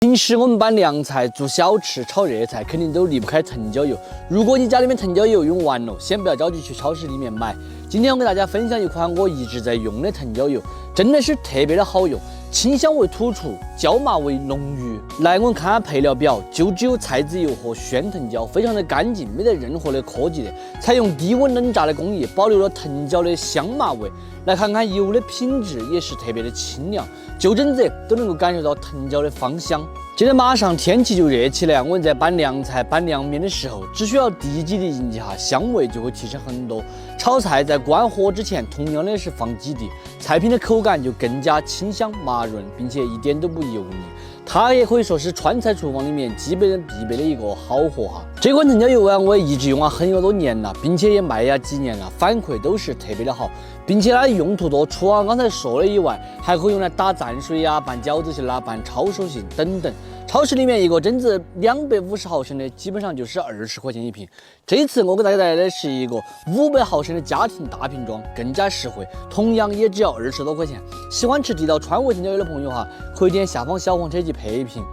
平时我们拌凉菜、做小吃、炒热菜，肯定都离不开藤椒油。如果你家里面藤椒油用完了，先不要着急去超市里面买。今天我给大家分享一款我一直在用的藤椒油，真的是特别的好用，清香味突出，椒麻味浓郁。来，我们看下配料表，就只有菜籽油和鲜藤椒，非常的干净，没得任何的科技的，采用低温冷榨的工艺，保留了藤椒的香麻味。来看看油的品质，也是特别的清凉，就诊者都能够感受到藤椒的芳香。接着马上天气就热起来，我们在拌凉菜、拌凉面的时候，只需要滴几滴进去哈，香味就会提升很多。炒菜在关火之前，同样的是放几滴，菜品的口感就更加清香麻润，并且一点都不油腻。它也可以说是川菜厨房里面基本必备的一个好货哈。这款藤椒油啊，我也一直用了很多年了，并且也卖了几年了，反馈都是特别的好，并且它的用途多，除了刚才说的以外，还可以用来打蘸水呀、拌饺子馅啦、拌抄手信等等。超市里面一个榛子250毫升的，基本上就是20块钱一瓶。这次我给大家带来的是一个500毫升的家庭大瓶装，更加实惠，同样也只要20多块钱。喜欢吃地道川味藤椒油的朋友哈，可以点下方小黄车去配一瓶。